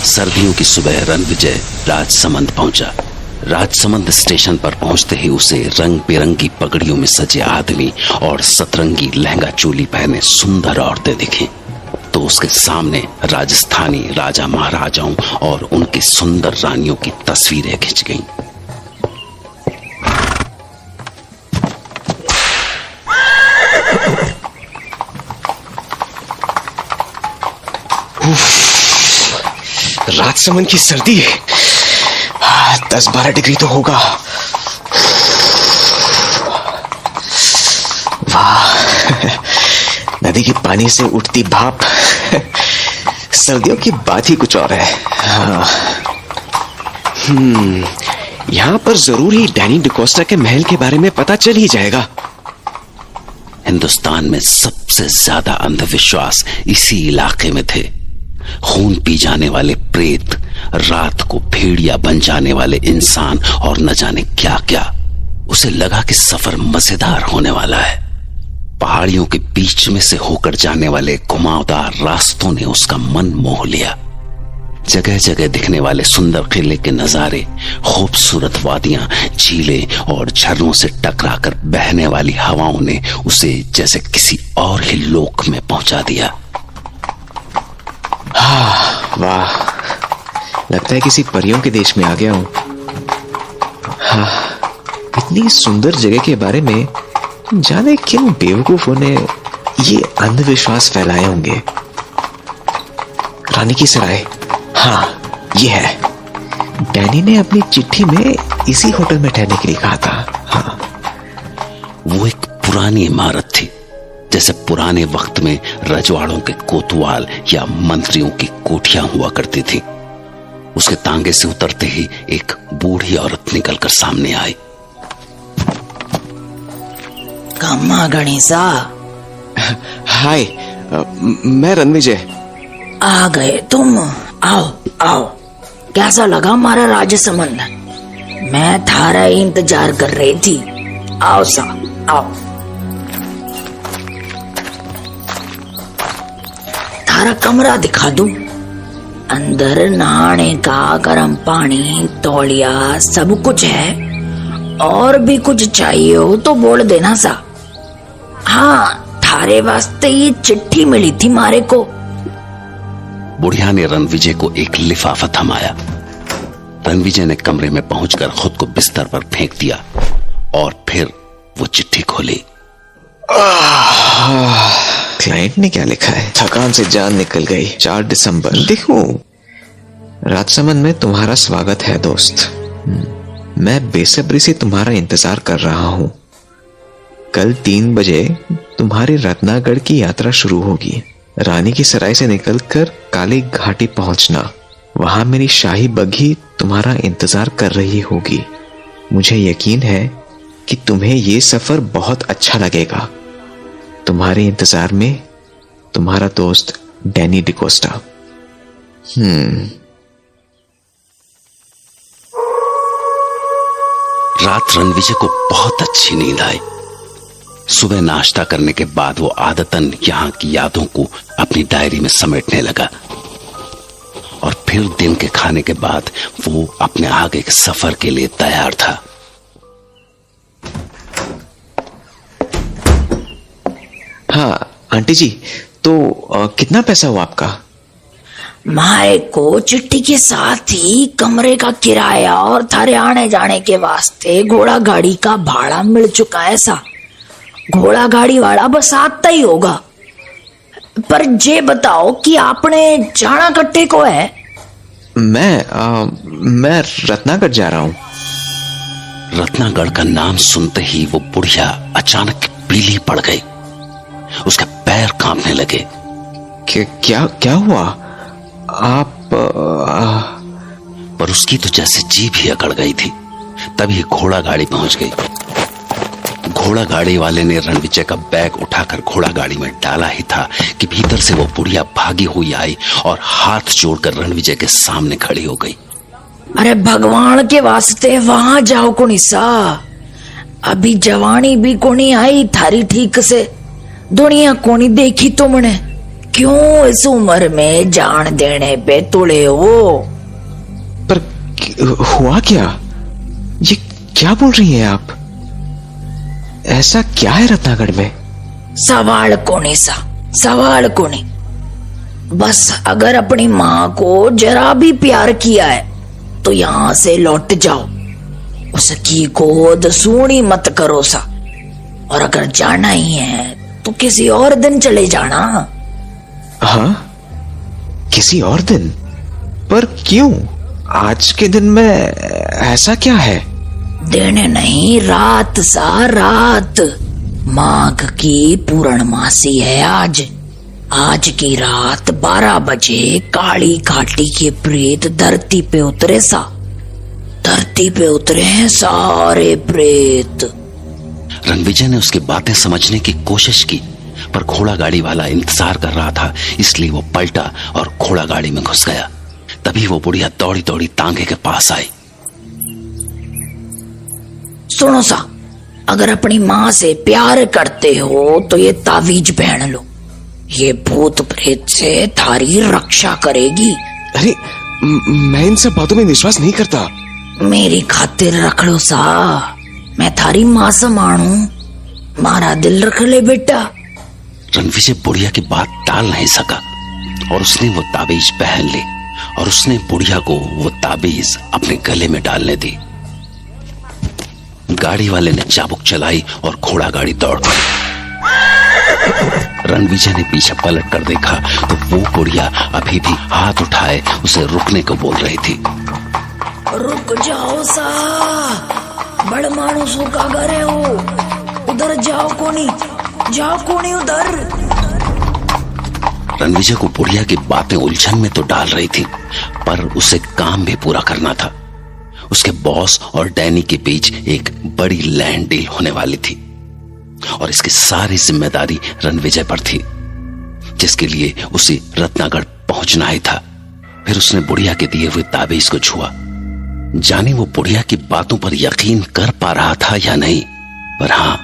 सर्दियों की सुबह रणविजय राजसमंद पहुंचा। राजसमंद स्टेशन पर पहुंचते ही उसे रंग बिरंगी पगड़ियों में सजे आदमी और सतरंगी लहंगा चोली पहने सुंदर औरतें दिखी। तो उसके सामने राजस्थानी राजा महाराजाओं और उनकी सुंदर रानियों की तस्वीरें खिंच गईं। राजसमंद की सर्दी 10-12 डिग्री तो होगा। वाह, नदी के पानी से उठती भाप सर्दियों की बात ही कुछ और है। यहाँ पर जरूर ही डैनी डिकोस्टा के महल के बारे में पता चल ही जाएगा। हिंदुस्तान में सबसे ज्यादा अंधविश्वास इसी इलाके में थे। खून पी जाने वाले प्रेत, रात को भेड़िया बन जाने वाले इंसान और न जाने क्या क्या। उसे लगा कि सफर मजेदार होने वाला है। पहाड़ियों के बीच में से होकर जाने वाले घुमावदार रास्तों ने उसका मन मोह लिया। जगह जगह दिखने वाले सुंदर किले के नजारे, खूबसूरत वादियां, झीलें और झरनों से टकराकर बहने वाली हवाओं ने उसे जैसे किसी और ही लोक में पहुंचा दिया। वाह, लगता है किसी परियों के देश में आ गया हूं। इतनी सुंदर जगह के बारे में जाने किन बेवकूफों ने ये अंधविश्वास फैलाए होंगे। रानी की सराय, हाँ ये है। डैनी ने अपनी चिट्ठी में इसी होटल में ठहरने के लिए कहा था। हाँ, वो एक पुरानी इमारत थी, जैसे पुराने वक्त में रजवाड़ों के कोतवाल या मंत्रियों की कोठियां हुआ करती थी। उसके तांगे से उतरते ही एक बूढ़ी औरत निकलकर सामने आई। कम्मा गणेशा। हाय, मैं रणविजय। आ गए तुम? आओ आओ। कैसा लगा हमारा राजसमंद? मैं थारा इंतजार कर रही थी। आओ सा, आओ। थारा कमरा दिखा दूं? अंदर नहाने का गर्म पानी, तौलिया, सब कुछ है। और भी कुछ चाहिए हो तो बोल देना सा। हाँ, थारे वास्ते ये चिट्ठी मिली थी मारे को। बुढ़िया ने रणविजय को एक लिफाफा थमाया। रणविजय ने कमरे में पहुंचकर खुद को बिस्तर पर फेंक दिया और फिर वो चिट्ठी खोली। क्लाइंट ने क्या लिखा है? थकान से जान निकल गई। 4 दिसंबर। देखो, राजसमंद में तुम्हारा स्वागत है दोस्त। मैं बेसब्री से तुम्हारा इंतजार कर रहा हूं। कल 3 बजे तुम्हारी रत्नागढ़ की यात्रा शुरू होगी। रानी की सराय से निकलकर काली घाटी पहुंचना। वहां मेरी शाही बग्घी तुम्हारा इंतजार कर रही होगी। मुझे यकीन है कि तुम्हें ये सफर बहुत अच्छा लगेगा। तुम्हारे इंतजार में तुम्हारा दोस्त डैनी डिकोस्टा। रात रणविजय को बहुत अच्छी नींद आई। सुबह नाश्ता करने के बाद वो आदतन यहाँ की यादों को अपनी डायरी में समेटने लगा और फिर दिन के खाने के बाद वो अपने आगे के सफर के लिए तैयार था। हाँ आंटी जी, तो कितना पैसा हुआ आपका? माए को चिट्ठी के साथ ही कमरे का किराया और थारे आने जाने के वास्ते घोड़ा गाड़ी का भाड़ा मिल चुका है सा। घोड़ा गाड़ी वाला बस आता ही होगा। पर जे बताओ कि आपने जाना कट्टे को है? मैं रत्नागढ़ जा रहा हूँ। रत्नागढ़ का नाम सुनते ही वो बुढ़िया अचानक पीली पड़ गई। उसके पैर कांपने लगे। क्या हुआ? आप पर उसकी तो जैसे जीभ ही अकड़ गई थी। तभी घोड़ा गाड़ी पहुंच गई। घोड़ा गाड़ी वाले ने रणविजय का बैग उठाकर घोड़ा गाड़ी में डाला ही था कि भीतर से वो बुढ़िया भागी हुई आई और हाथ जोड़कर रणविजय के सामने खड़ी हो गई। अरे भगवान के वास्ते वहां जाओ कुनिसा। अभी जवानी भी कोनी आई थारी ठीक से। दुनिया कोनी देखी तुमने। क्यों इस उम्र में जान देने पे तुले हो? पर हुआ क्या? ये क्या बोल रही हैं आप? ऐसा क्या है रत्नागढ़ में? सवाल कोनी सा, सवाल कोनी। बस अगर अपनी माँ को जरा भी प्यार किया है तो यहाँ से लौट जाओ, उसकी गोद सूनी मत करो सा। और अगर जाना ही है तो किसी और दिन चले जाना। हाँ, किसी और दिन? पर क्यों? आज के दिन में ऐसा क्या है? दिन नहीं, रात सा, रात। माघ की पूर्णमासी है आज। आज की रात 12 बजे काली घाटी के प्रेत धरती पे उतरे सा। धरती पे उतरे हैं सारे प्रेत। रणविजय ने उसकी बातें समझने की कोशिश की, पर घोड़ा गाड़ी वाला इंतजार कर रहा था, इसलिए वो पलटा और घोड़ा गाड़ी में घुस गया। तभी वो बुढ़िया दौड़ी दौड़ी तांगे के पास आई। सुनो सा, अगर अपनी माँ से प्यार करते हो तो ये तावीज पहन लो। ये भूत प्रेत से थारी रक्षा करेगी। अरे मैं इन सब बातों में विश्वास नहीं करता। मेरी खातिर रख लो सा, मैं थारी माँ समानू। मारा दिल रख ले बेटा। रणविजय बुढ़िया की बात टाल नहीं सका और उसने वो ताबीज पहन ली और उसने बुढ़िया को वो ताबीज अपने गले में डालने दी। गाड़ी वाले ने चाबुक चलाई और घोड़ा गाड़ी दौड़ गई। रणविजय ने पीछे पलट कर देखा तो वो बुढ़िया अभी भी हाथ उठाए उसे रुकने को बोल रही थी। रुक जाओ सा, बड़ मानुसों का घर है वो। उधर जाओ कोनी, जाओ कोनी उधर। रणविजय को बुढ़िया की बातें उलझन में तो डाल रही थी, पर उसे काम भी पूरा करना था। उसके बॉस और डैनी के बीच एक बड़ी लैंड डील होने वाली थी और इसकी सारी जिम्मेदारी रणविजय पर थी, जिसके लिए उसे रत्नागढ़ पहुंचना ही था। फिर उसने बुढ़िया के दिए हुए ताबीज को छुआ। जाने वो बुढ़िया की बातों पर यकीन कर पा रहा था या नहीं, पर हाँ,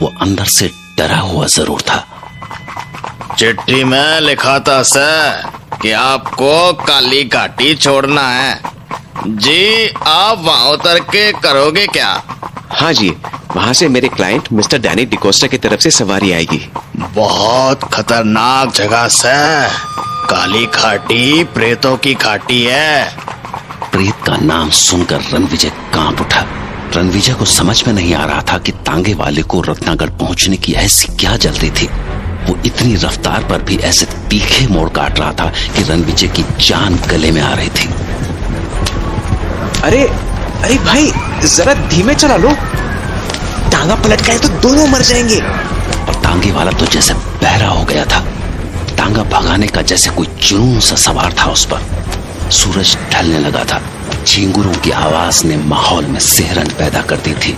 वो अंदर से डरा हुआ जरूर था। चिट्ठी में लिखा था सर कि आपको काली घाटी छोड़ना है। जी, आप वहां उतर के करोगे क्या? हाँ जी, वहाँ से मेरे क्लाइंट मिस्टर डैनी डिकोस्टा की तरफ से सवारी आएगी। बहुत खतरनाक जगह सर, काली घाटी प्रेतों की घाटी है। प्रेत का नाम सुनकर रणविजय कांप उठा। रणविजय को समझ में नहीं आ रहा था कि तांगे वाले को रत्नागढ़ पहुंचने की ऐसी क्या जल्दी थी। वो इतनी रफ्तार पर भी ऐसे तीखे मोड़ काट रहा था कि रणविजय की जान गले में आ रही थी। अरे अरे भाई, जरा धीमे चला लो, टांगा पलट गए तो दोनों मर जाएंगे। और तांगे वाला तो जैसे बहरा हो गया था। तांगा भगाने का जैसे कोई जुनून सा सवार था उस पर। सूरज ढलने लगा था। झींगुरों की आवाज ने माहौल में सिहरन पैदा कर दी थी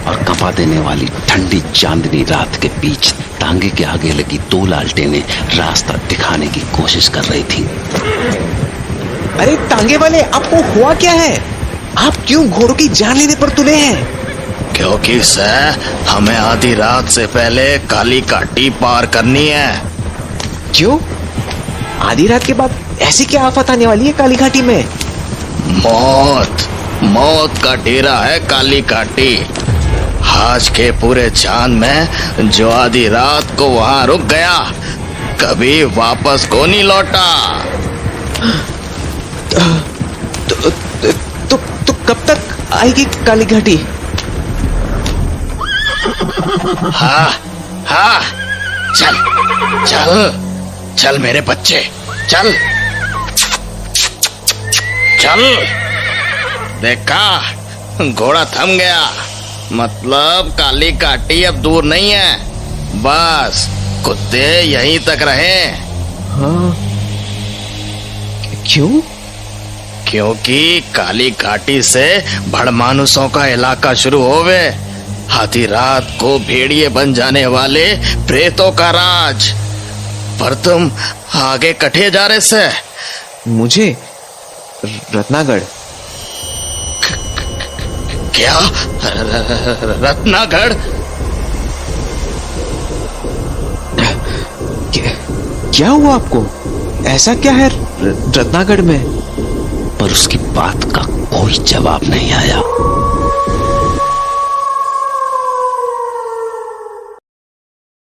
और कंपा देने वाली ठंडी चांदनी रात के बीच तांगे के आगे लगी 2 लालटेनें रास्ता दिखाने की कोशिश कर रही थी। अरे तांगे वाले, आपको हुआ क्या है? आप क्यों घोड़ों की जान लेने पर तुले हैं? क्योंकि सर, हमें आधी रात से पहले काली घाटी पार करनी है। क्यों? आधी रात के बाद ऐसी क्या आफत आने वाली है काली घाटी में? मौत का डेरा है काली घाटी। आज के पूरे चांद में जो आधी रात को वहां रुक गया, कभी वापस को नहीं लौटा। तो कब तक आएगी काली घाटी? हाँ हाँ, चल चल चल मेरे बच्चे, चल चल। देखा, घोड़ा थम गया, मतलब काली घाटी अब दूर नहीं है। बस कुत्ते यहीं तक रहे। हाँ, क्यों? क्योंकि काली घाटी से भड़मानुसों का इलाका शुरू होवे। आधी रात को भेड़िए बन जाने वाले प्रेतों का राज। पर तुम आगे कटे जा रहे से। मुझे रत्नागढ़? क्या? रत्नागढ़? क्या हुआ आपको? ऐसा क्या है रत्नागढ़ में? पर उसकी बात का कोई जवाब नहीं आया।